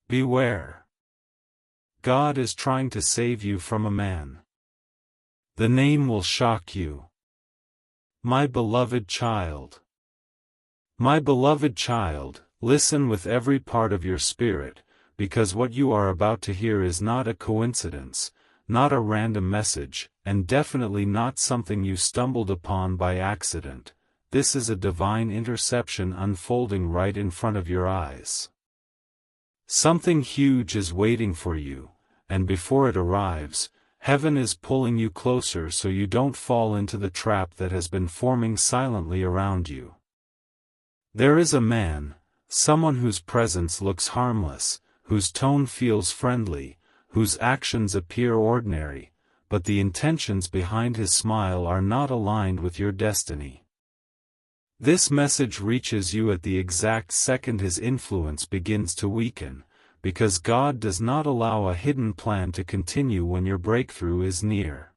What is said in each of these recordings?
Beware. God is trying to save you from a man. The name will shock you. My beloved child. My beloved child, listen with every part of your spirit, because what you are about to hear is not a coincidence, not a random message, and definitely not something you stumbled upon by accident. This is a divine interception unfolding right in front of your eyes. Something huge is waiting for you, and before it arrives, heaven is pulling you closer so you don't fall into the trap that has been forming silently around you. There is a man, someone whose presence looks harmless, whose tone feels friendly, whose actions appear ordinary, but the intentions behind his smile are not aligned with your destiny. This message reaches you at the exact second his influence begins to weaken, because God does not allow a hidden plan to continue when your breakthrough is near.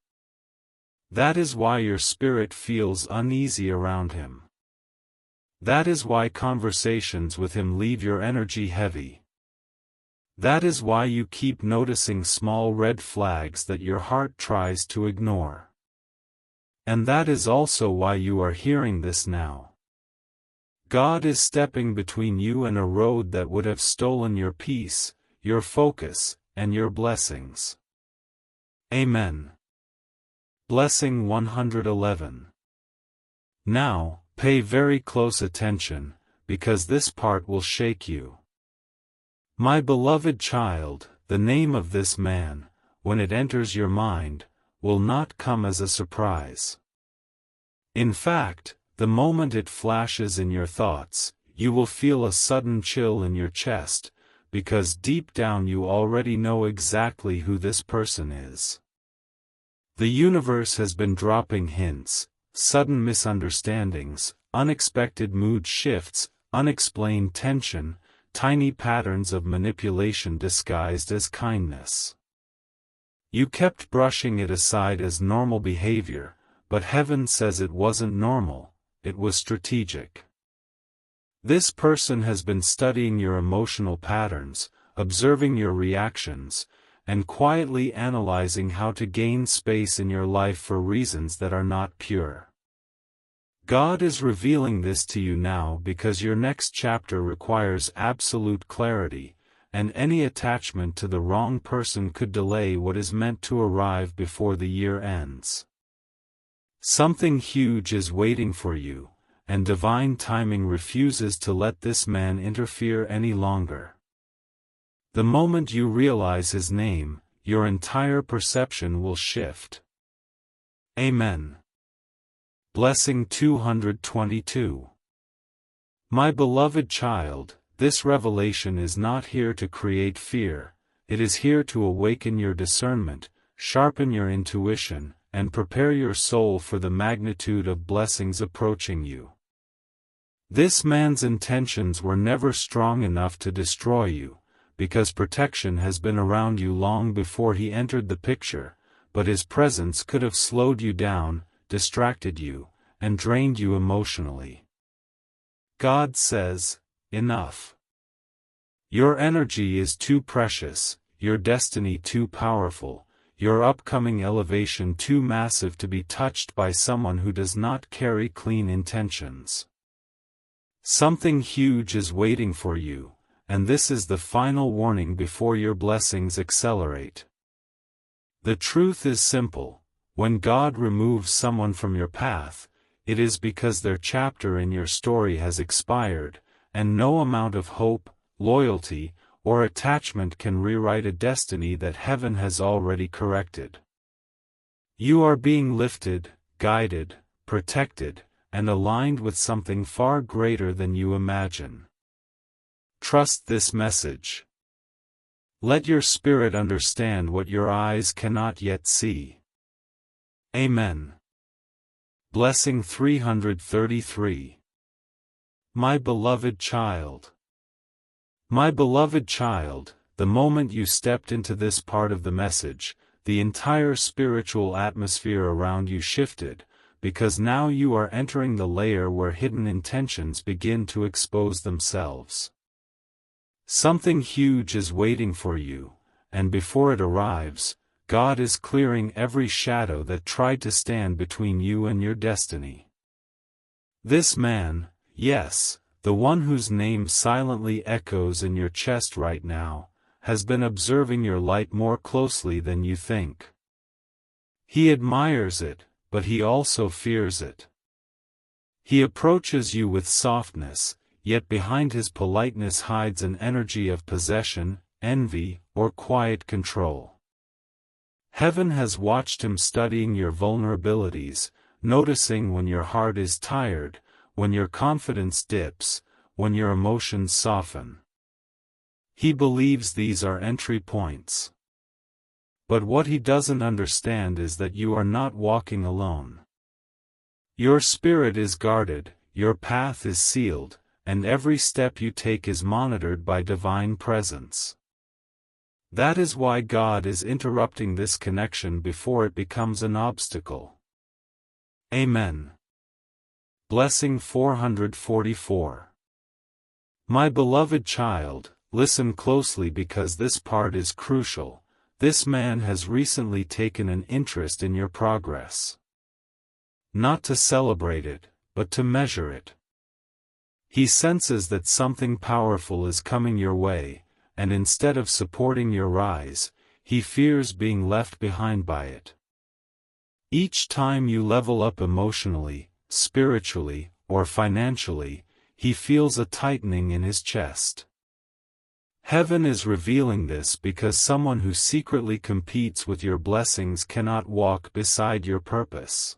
That is why your spirit feels uneasy around him. That is why conversations with him leave your energy heavy. That is why you keep noticing small red flags that your heart tries to ignore. And that is also why you are hearing this now. God is stepping between you and a road that would have stolen your peace, your focus, and your blessings. Amen. Blessing 111. Now, pay very close attention, because this part will shake you. My beloved child, the name of this man, when it enters your mind, will not come as a surprise. In fact, the moment it flashes in your thoughts, you will feel a sudden chill in your chest, because deep down you already know exactly who this person is. The universe has been dropping hints, sudden misunderstandings, unexpected mood shifts, unexplained tension, tiny patterns of manipulation disguised as kindness. You kept brushing it aside as normal behavior, but heaven says it wasn't normal. It was strategic. This person has been studying your emotional patterns, observing your reactions, and quietly analyzing how to gain space in your life for reasons that are not pure. God is revealing this to you now because your next chapter requires absolute clarity, and any attachment to the wrong person could delay what is meant to arrive before the year ends. Something huge is waiting for you, and divine timing refuses to let this man interfere any longer. The moment you realize his name, your entire perception will shift. Amen. Blessing 222. My beloved child, this revelation is not here to create fear, it is here to awaken your discernment, sharpen your intuition, and prepare your soul for the magnitude of blessings approaching you. This man's intentions were never strong enough to destroy you, because protection has been around you long before he entered the picture, but his presence could have slowed you down, distracted you, and drained you emotionally. God says, enough. Your energy is too precious, your destiny too powerful, your upcoming elevation too massive to be touched by someone who does not carry clean intentions. Something huge is waiting for you, and this is the final warning before your blessings accelerate. The truth is simple: when God removes someone from your path, it is because their chapter in your story has expired, and no amount of hope, loyalty, or attachment can rewrite a destiny that heaven has already corrected. You are being lifted, guided, protected, and aligned with something far greater than you imagine. Trust this message. Let your spirit understand what your eyes cannot yet see. Amen. Blessing 333. My beloved child. My beloved child, the moment you stepped into this part of the message, the entire spiritual atmosphere around you shifted, because now you are entering the layer where hidden intentions begin to expose themselves. Something huge is waiting for you, and before it arrives, God is clearing every shadow that tried to stand between you and your destiny. This man, yes, the one whose name silently echoes in your chest right now, has been observing your light more closely than you think. He admires it, but he also fears it. He approaches you with softness, yet behind his politeness hides an energy of possession, envy, or quiet control. Heaven has watched him studying your vulnerabilities, noticing when your heart is tired, when your confidence dips, when your emotions soften. He believes these are entry points. But what he doesn't understand is that you are not walking alone. Your spirit is guarded, your path is sealed, and every step you take is monitored by divine presence. That is why God is interrupting this connection before it becomes an obstacle. Amen. Blessing 444. My beloved child, listen closely because this part is crucial. This man has recently taken an interest in your progress. Not to celebrate it, but to measure it. He senses that something powerful is coming your way, and instead of supporting your rise, he fears being left behind by it. Each time you level up emotionally, spiritually, or financially, he feels a tightening in his chest. Heaven is revealing this because someone who secretly competes with your blessings cannot walk beside your purpose.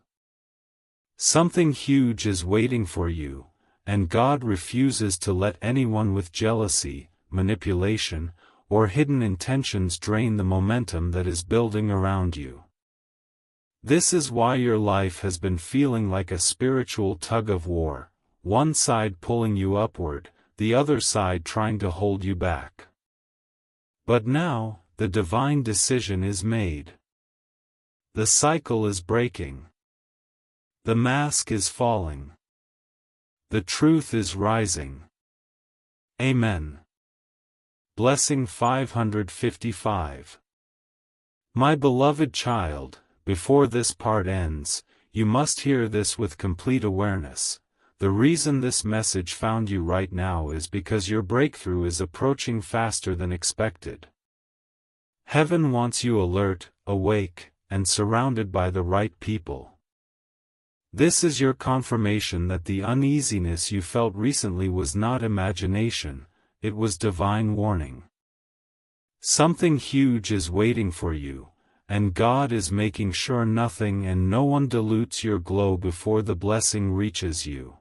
Something huge is waiting for you, and God refuses to let anyone with jealousy, manipulation, or hidden intentions drain the momentum that is building around you. This is why your life has been feeling like a spiritual tug-of-war, one side pulling you upward, the other side trying to hold you back. But now, the divine decision is made. The cycle is breaking. The mask is falling. The truth is rising. Amen. Blessing 555. My beloved child, before this part ends, you must hear this with complete awareness. The reason this message found you right now is because your breakthrough is approaching faster than expected. Heaven wants you alert, awake, and surrounded by the right people. This is your confirmation that the uneasiness you felt recently was not imagination, it was divine warning. Something huge is waiting for you, and God is making sure nothing and no one dilutes your glow before the blessing reaches you.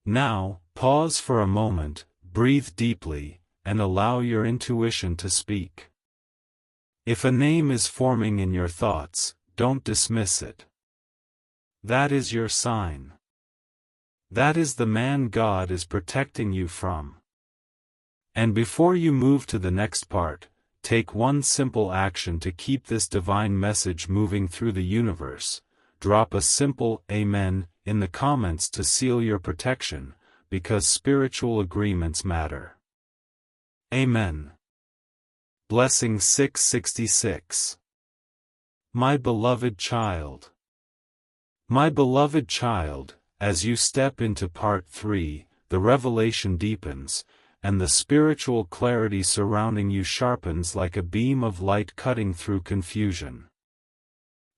Now, pause for a moment, breathe deeply, and allow your intuition to speak. If a name is forming in your thoughts, don't dismiss it. That is your sign. That is the man God is protecting you from. And before you move to the next part, take one simple action to keep this divine message moving through the universe. Drop a simple Amen in the comments to seal your protection, because spiritual agreements matter. Amen. Blessing 666. My beloved child. My beloved child, as you step into part 3, the revelation deepens, and the spiritual clarity surrounding you sharpens like a beam of light cutting through confusion.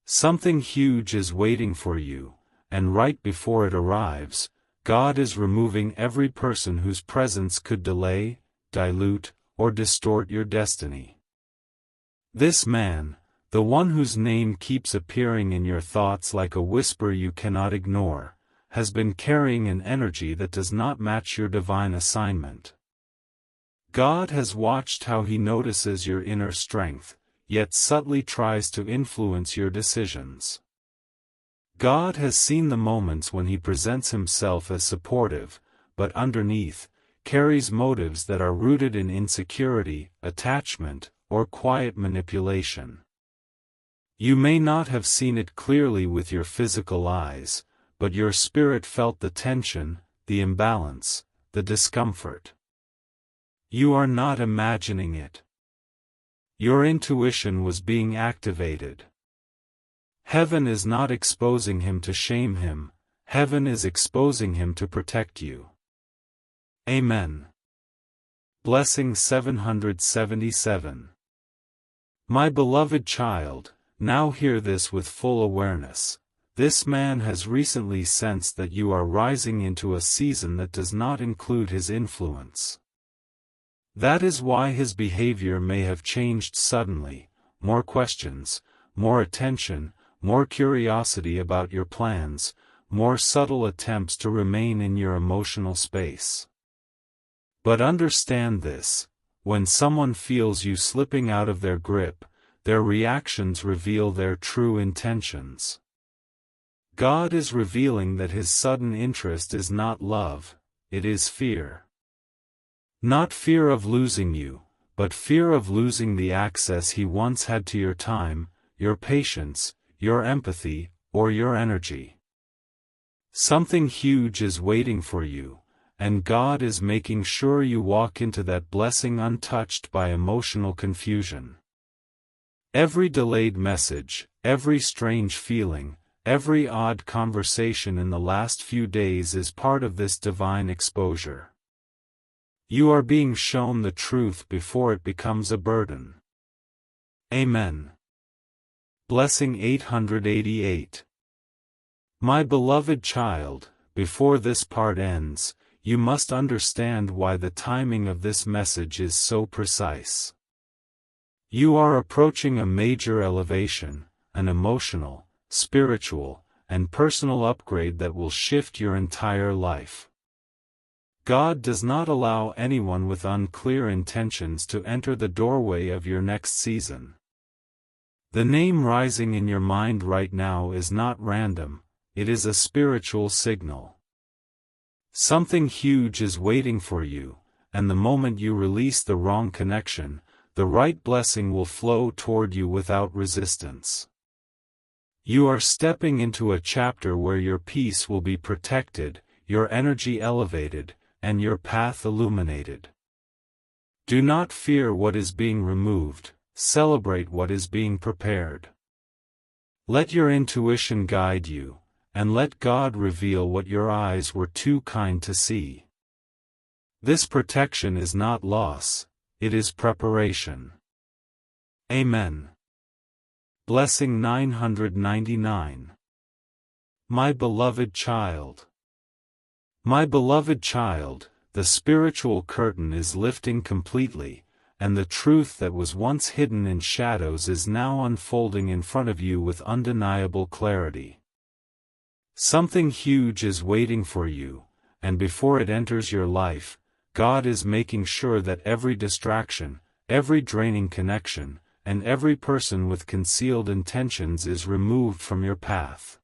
Something huge is waiting for you, and right before it arrives, God is removing every person whose presence could delay, dilute, or distort your destiny. This man, the one whose name keeps appearing in your thoughts like a whisper you cannot ignore, has been carrying an energy that does not match your divine assignment. God has watched how he notices your inner strength, yet subtly tries to influence your decisions. God has seen the moments when he presents himself as supportive, but underneath, carries motives that are rooted in insecurity, attachment, or quiet manipulation. You may not have seen it clearly with your physical eyes, but your spirit felt the tension, the imbalance, the discomfort. You are not imagining it. Your intuition was being activated. Heaven is not exposing him to shame him, heaven is exposing him to protect you. Amen. Blessing 777. My beloved child, now hear this with full awareness. This man has recently sensed that you are rising into a season that does not include his influence. That is why his behavior may have changed suddenly. More questions, more attention, more curiosity about your plans, more subtle attempts to remain in your emotional space. But understand this, when someone feels you slipping out of their grip, their reactions reveal their true intentions. God is revealing that his sudden interest is not love, it is fear. Not fear of losing you, but fear of losing the access he once had to your time, your patience, your empathy, or your energy. Something huge is waiting for you, and God is making sure you walk into that blessing untouched by emotional confusion. Every delayed message, every strange feeling, every odd conversation in the last few days is part of this divine exposure. You are being shown the truth before it becomes a burden. Amen. Blessing 888. My beloved child, before this part ends, you must understand why the timing of this message is so precise. You are approaching a major elevation, an emotional, spiritual, and personal upgrade that will shift your entire life. God does not allow anyone with unclear intentions to enter the doorway of your next season. The name rising in your mind right now is not random, it is a spiritual signal. Something huge is waiting for you, and the moment you release the wrong connection, the right blessing will flow toward you without resistance. You are stepping into a chapter where your peace will be protected, your energy elevated, and your path illuminated. Do not fear what is being removed, celebrate what is being prepared. Let your intuition guide you, and let God reveal what your eyes were too kind to see. This protection is not loss, it is preparation. Amen. Blessing 999. My beloved child. My beloved child, the spiritual curtain is lifting completely, and the truth that was once hidden in shadows is now unfolding in front of you with undeniable clarity. Something huge is waiting for you, and before it enters your life, God is making sure that every distraction, every draining connection, and every person with concealed intentions is removed from your path.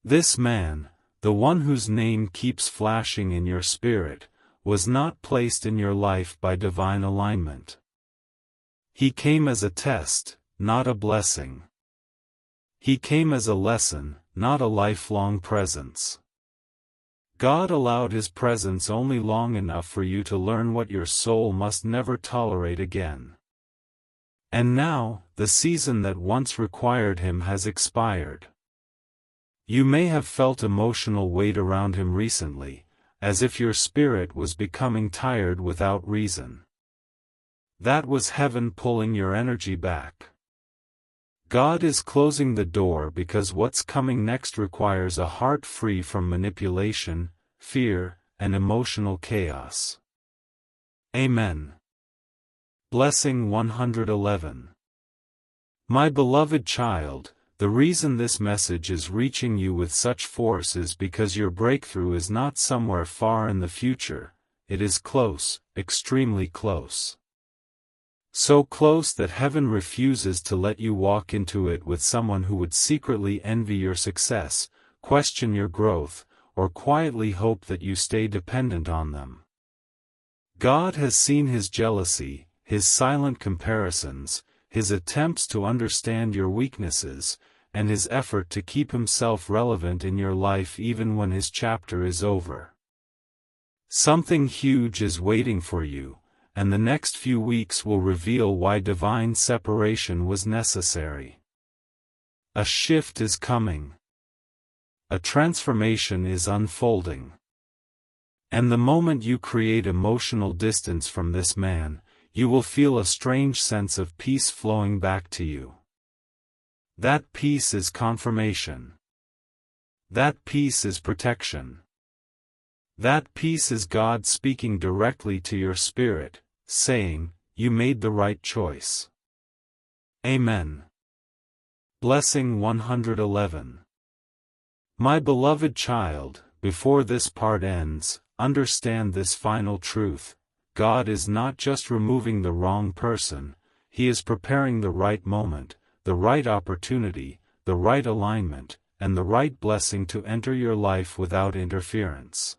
This man, the one whose name keeps flashing in your spirit, was not placed in your life by divine alignment. He came as a test, not a blessing. He came as a lesson, not a lifelong presence. God allowed his presence only long enough for you to learn what your soul must never tolerate again. And now, the season that once required him has expired. You may have felt emotional weight around him recently, as if your spirit was becoming tired without reason. That was heaven pulling your energy back. God is closing the door because what's coming next requires a heart free from manipulation, fear, and emotional chaos. Amen. Blessing 111. My beloved child, the reason this message is reaching you with such force is because your breakthrough is not somewhere far in the future, it is close, extremely close. So close that heaven refuses to let you walk into it with someone who would secretly envy your success, question your growth, or quietly hope that you stay dependent on them. God has seen his jealousy, his silent comparisons, his attempts to understand your weaknesses, and his effort to keep himself relevant in your life even when his chapter is over. Something huge is waiting for you, and the next few weeks will reveal why divine separation was necessary. A shift is coming. A transformation is unfolding. And the moment you create emotional distance from this man, you will feel a strange sense of peace flowing back to you. That peace is confirmation. That peace is protection. That peace is God speaking directly to your spirit, saying, "You made the right choice." Amen. Blessing 111. My beloved child, before this part ends, understand this final truth: God is not just removing the wrong person, He is preparing the right moment, the right opportunity, the right alignment, and the right blessing to enter your life without interference.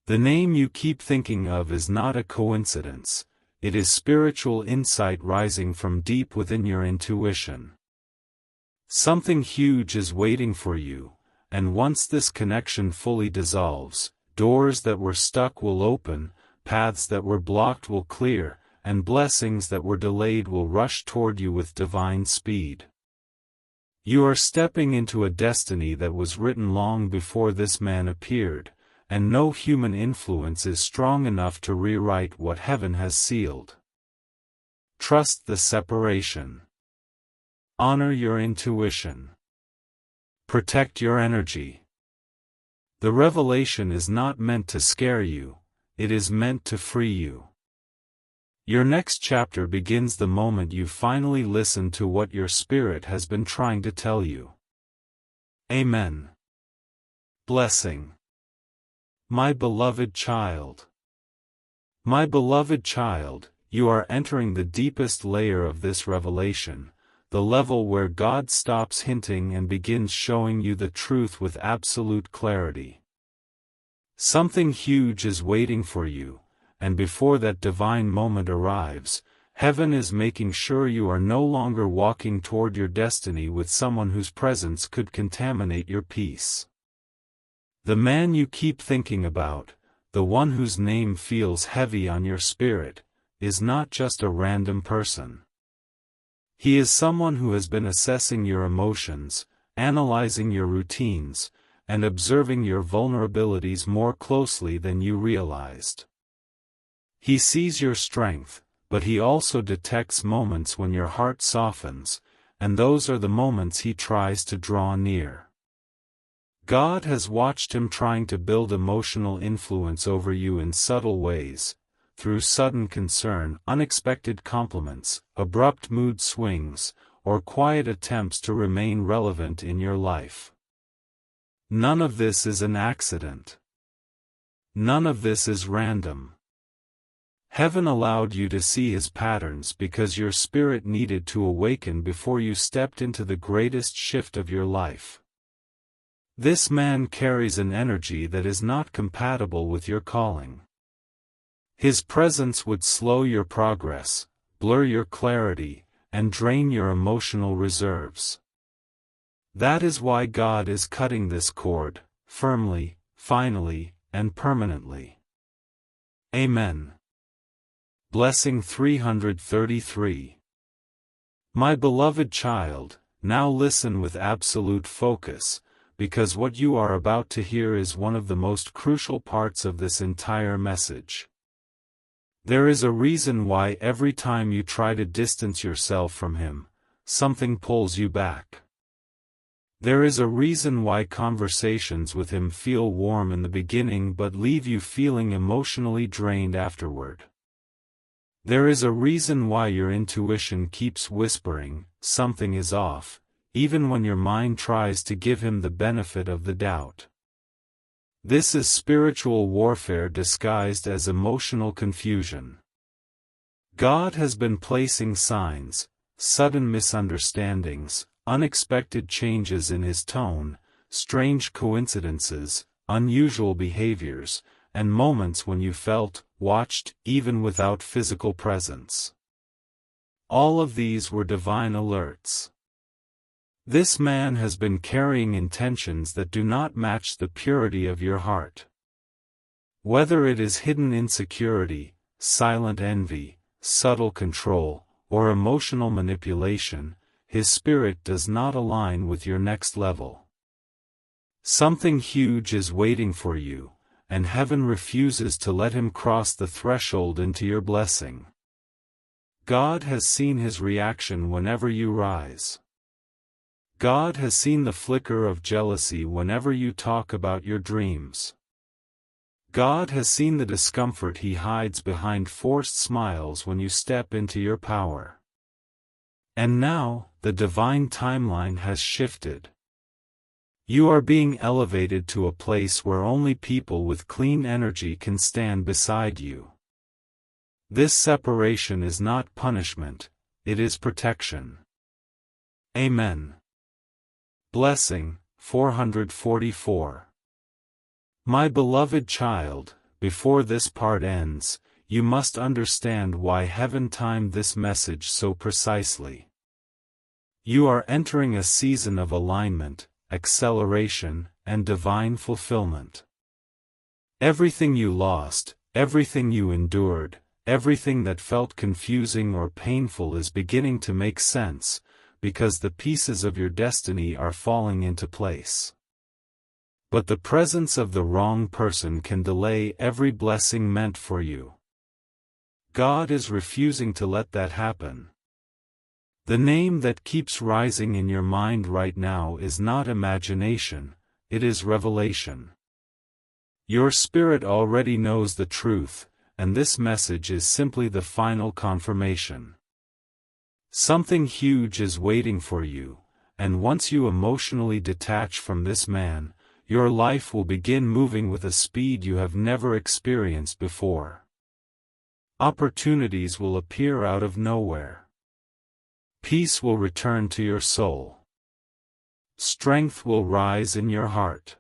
The name you keep thinking of is not a coincidence, it is spiritual insight rising from deep within your intuition. Something huge is waiting for you, and once this connection fully dissolves, doors that were stuck will open, paths that were blocked will clear, and blessings that were delayed will rush toward you with divine speed. You are stepping into a destiny that was written long before this man appeared, and no human influence is strong enough to rewrite what heaven has sealed. Trust the separation. Honor your intuition. Protect your energy. The revelation is not meant to scare you, it is meant to free you. Your next chapter begins the moment you finally listen to what your spirit has been trying to tell you. Amen. Blessing. My beloved child. My beloved child, you are entering the deepest layer of this revelation, the level where God stops hinting and begins showing you the truth with absolute clarity. Something huge is waiting for you, and before that divine moment arrives, heaven is making sure you are no longer walking toward your destiny with someone whose presence could contaminate your peace. The man you keep thinking about, the one whose name feels heavy on your spirit, is not just a random person. He is someone who has been assessing your emotions, analyzing your routines, and observing your vulnerabilities more closely than you realized. He sees your strength, but he also detects moments when your heart softens, and those are the moments he tries to draw near. God has watched him trying to build emotional influence over you in subtle ways, through sudden concern, unexpected compliments, abrupt mood swings, or quiet attempts to remain relevant in your life. None of this is an accident. None of this is random. Heaven allowed you to see his patterns because your spirit needed to awaken before you stepped into the greatest shift of your life. This man carries an energy that is not compatible with your calling. His presence would slow your progress, blur your clarity, and drain your emotional reserves. That is why God is cutting this cord, firmly, finally, and permanently. Amen. Blessing 333. My beloved child, now listen with absolute focus, because what you are about to hear is one of the most crucial parts of this entire message. There is a reason why every time you try to distance yourself from him, something pulls you back. There is a reason why conversations with him feel warm in the beginning but leave you feeling emotionally drained afterward. There is a reason why your intuition keeps whispering, something is off, even when your mind tries to give him the benefit of the doubt. This is spiritual warfare disguised as emotional confusion. God has been placing signs, sudden misunderstandings, unexpected changes in his tone, strange coincidences, unusual behaviors, and moments when you felt watched, even without physical presence. All of these were divine alerts. This man has been carrying intentions that do not match the purity of your heart. Whether it is hidden insecurity, silent envy, subtle control, or emotional manipulation, his spirit does not align with your next level. Something huge is waiting for you, and heaven refuses to let him cross the threshold into your blessing. God has seen his reaction whenever you rise. God has seen the flicker of jealousy whenever you talk about your dreams. God has seen the discomfort he hides behind forced smiles when you step into your power. And now, the divine timeline has shifted. You are being elevated to a place where only people with clean energy can stand beside you. This separation is not punishment, it is protection. Amen. Blessing, 444. My beloved child, before this part ends, you must understand why heaven timed this message so precisely. You are entering a season of alignment, acceleration, and divine fulfillment. Everything you lost, everything you endured, everything that felt confusing or painful is beginning to make sense, because the pieces of your destiny are falling into place. But the presence of the wrong person can delay every blessing meant for you. God is refusing to let that happen. The name that keeps rising in your mind right now is not imagination, it is revelation. Your spirit already knows the truth, and this message is simply the final confirmation. Something huge is waiting for you, and once you emotionally detach from this man, your life will begin moving with a speed you have never experienced before. Opportunities will appear out of nowhere. Peace will return to your soul. Strength will rise in your heart.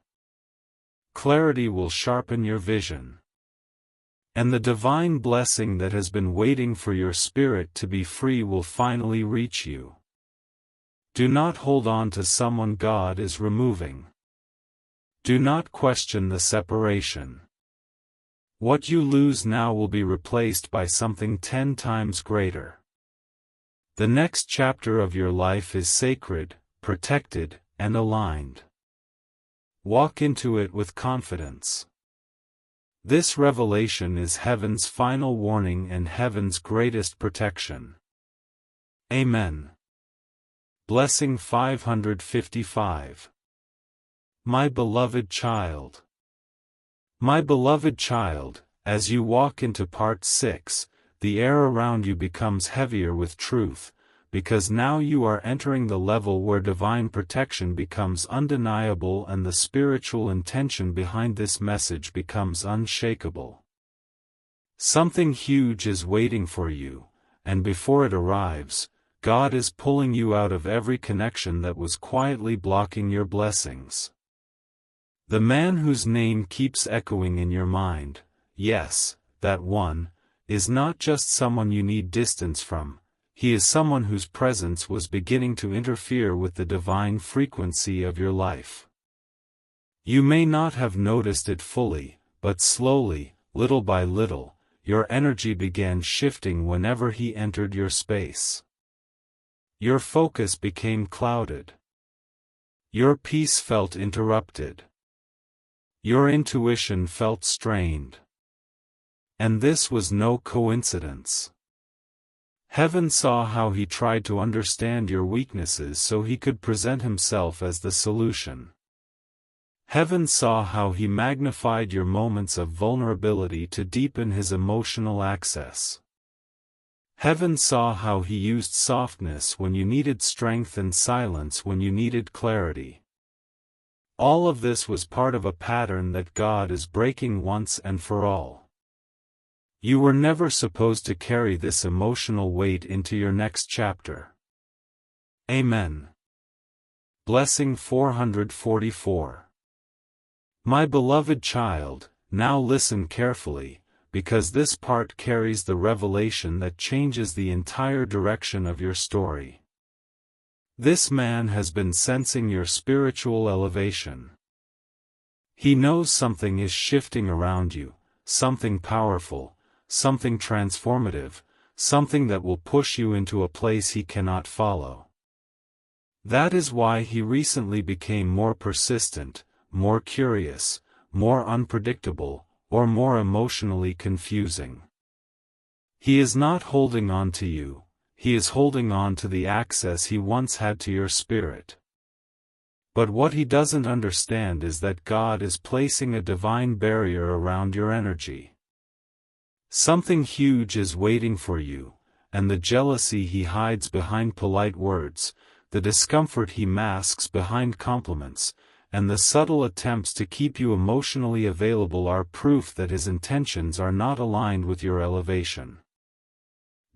Clarity will sharpen your vision. And the divine blessing that has been waiting for your spirit to be free will finally reach you. Do not hold on to someone God is removing. Do not question the separation. What you lose now will be replaced by something 10 times greater. The next chapter of your life is sacred, protected, and aligned. Walk into it with confidence. This revelation is heaven's final warning and heaven's greatest protection. Amen. Blessing 555. My beloved child. My beloved child, as you walk into part 6, the air around you becomes heavier with truth, because now you are entering the level where divine protection becomes undeniable and the spiritual intention behind this message becomes unshakable. Something huge is waiting for you, and before it arrives, God is pulling you out of every connection that was quietly blocking your blessings. The man whose name keeps echoing in your mind, yes, that one, is not just someone you need distance from, he is someone whose presence was beginning to interfere with the divine frequency of your life. You may not have noticed it fully, but slowly, little by little, your energy began shifting whenever he entered your space. Your focus became clouded. Your peace felt interrupted. Your intuition felt strained. And this was no coincidence. Heaven saw how he tried to understand your weaknesses so he could present himself as the solution. Heaven saw how he magnified your moments of vulnerability to deepen his emotional access. Heaven saw how he used softness when you needed strength and silence when you needed clarity. All of this was part of a pattern that God is breaking once and for all. You were never supposed to carry this emotional weight into your next chapter. Amen. Blessing 444. My beloved child, now listen carefully, because this part carries the revelation that changes the entire direction of your story. This man has been sensing your spiritual elevation. He knows something is shifting around you, something powerful, something transformative, something that will push you into a place he cannot follow. That is why he recently became more persistent, more curious, more unpredictable, or more emotionally confusing. He is not holding on to you, he is holding on to the access he once had to your spirit. But what he doesn't understand is that God is placing a divine barrier around your energy. Something huge is waiting for you, and the jealousy he hides behind polite words, the discomfort he masks behind compliments, and the subtle attempts to keep you emotionally available are proof that his intentions are not aligned with your elevation.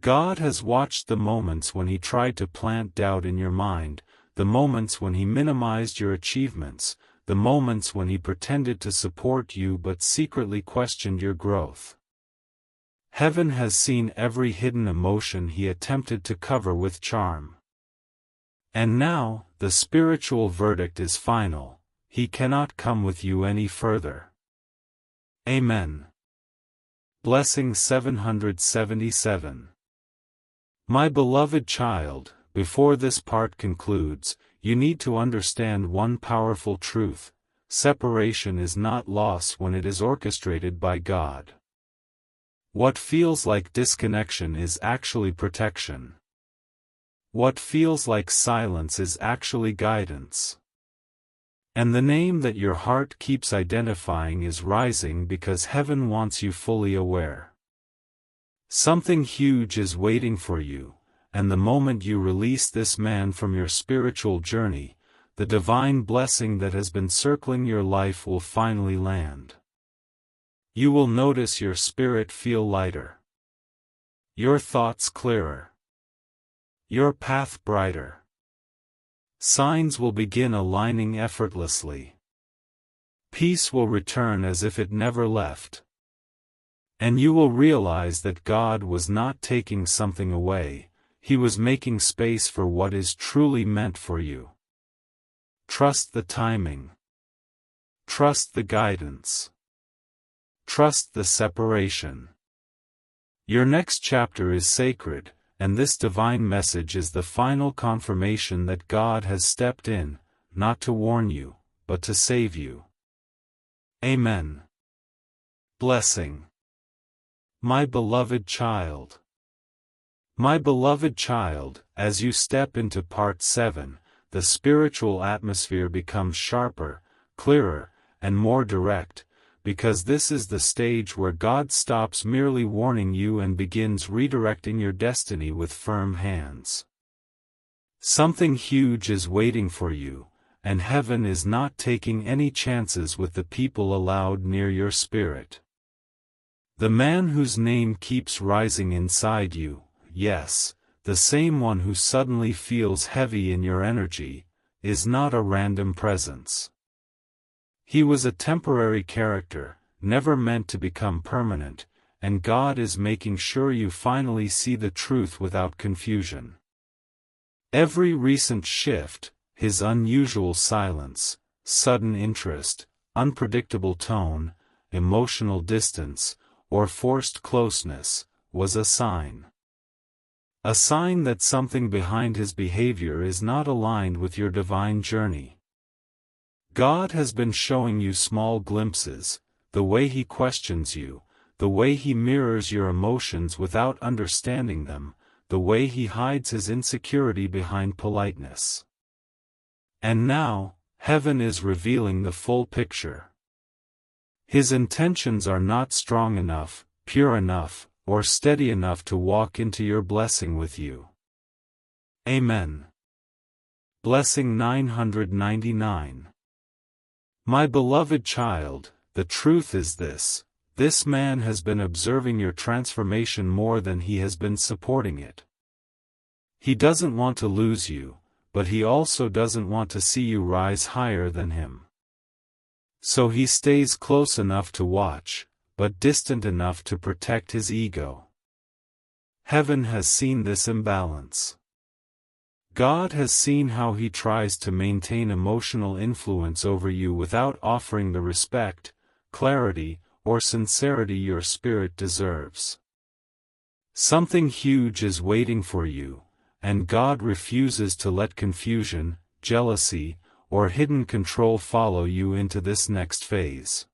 God has watched the moments when he tried to plant doubt in your mind, the moments when he minimized your achievements, the moments when he pretended to support you but secretly questioned your growth. Heaven has seen every hidden emotion he attempted to cover with charm. And now, the spiritual verdict is final, he cannot come with you any further. Amen. Blessing 777. My beloved child, before this part concludes, you need to understand one powerful truth: separation is not loss when it is orchestrated by God. What feels like disconnection is actually protection. What feels like silence is actually guidance. And the name that your heart keeps identifying is rising because heaven wants you fully aware. Something huge is waiting for you, and the moment you release this man from your spiritual journey, the divine blessing that has been circling your life will finally land. You will notice your spirit feel lighter, your thoughts clearer, your path brighter. Signs will begin aligning effortlessly. Peace will return as if it never left. And you will realize that God was not taking something away, he was making space for what is truly meant for you. Trust the timing. Trust the guidance. Trust the separation. Your next chapter is sacred, and this divine message is the final confirmation that God has stepped in, not to warn you, but to save you. Amen. Blessing. My beloved child. My beloved child, as you step into part 7, the spiritual atmosphere becomes sharper, clearer, and more direct, because this is the stage where God stops merely warning you and begins redirecting your destiny with firm hands. Something huge is waiting for you, and heaven is not taking any chances with the people allowed near your spirit. The man whose name keeps rising inside you, yes, the same one who suddenly feels heavy in your energy, is not a random presence. He was a temporary character, never meant to become permanent, and God is making sure you finally see the truth without confusion. Every recent shift, his unusual silence, sudden interest, unpredictable tone, emotional distance, or forced closeness, was a sign. A sign that something behind his behavior is not aligned with your divine journey. God has been showing you small glimpses, the way he questions you, the way he mirrors your emotions without understanding them, the way he hides his insecurity behind politeness. And now, heaven is revealing the full picture. His intentions are not strong enough, pure enough, or steady enough to walk into your blessing with you. Amen. Blessing 999. My beloved child, the truth is this: this man has been observing your transformation more than he has been supporting it. He doesn't want to lose you, but he also doesn't want to see you rise higher than him. So he stays close enough to watch, but distant enough to protect his ego. Heaven has seen this imbalance. God has seen how he tries to maintain emotional influence over you without offering the respect, clarity, or sincerity your spirit deserves. Something huge is waiting for you, and God refuses to let confusion, jealousy, or hidden control follow you into this next phase.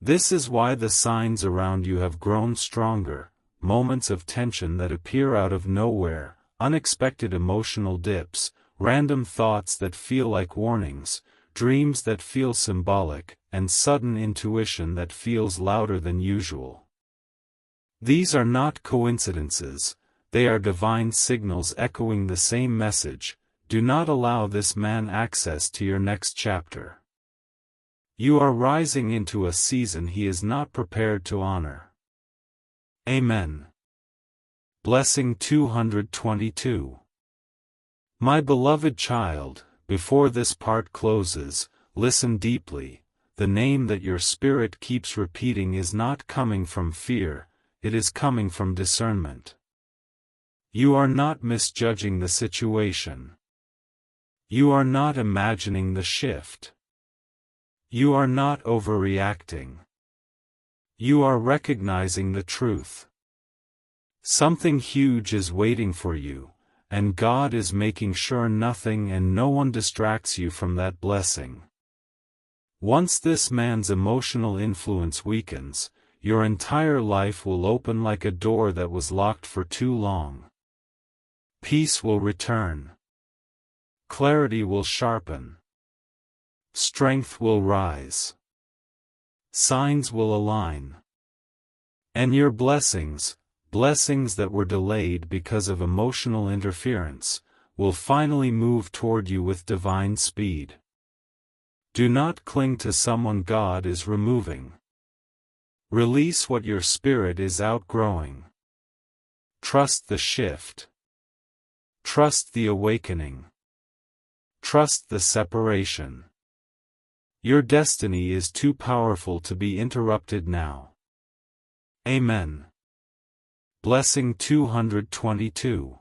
This is why the signs around you have grown stronger, moments of tension that appear out of nowhere, unexpected emotional dips, random thoughts that feel like warnings, dreams that feel symbolic, and sudden intuition that feels louder than usual. These are not coincidences, they are divine signals echoing the same message: do not allow this man access to your next chapter. You are rising into a season he is not prepared to honor. Amen. Blessing 222. My beloved child, before this part closes, listen deeply. The name that your spirit keeps repeating is not coming from fear, it is coming from discernment. You are not misjudging the situation. You are not imagining the shift. You are not overreacting. You are recognizing the truth. Something huge is waiting for you, and God is making sure nothing and no one distracts you from that blessing. Once this man's emotional influence weakens, your entire life will open like a door that was locked for too long. Peace will return. Clarity will sharpen. Strength will rise. Signs will align. And your blessings that were delayed because of emotional interference, will finally move toward you with divine speed. Do not cling to someone God is removing. Release what your spirit is outgrowing. Trust the shift. Trust the awakening. Trust the separation. Your destiny is too powerful to be interrupted now. Amen. Blessing 222.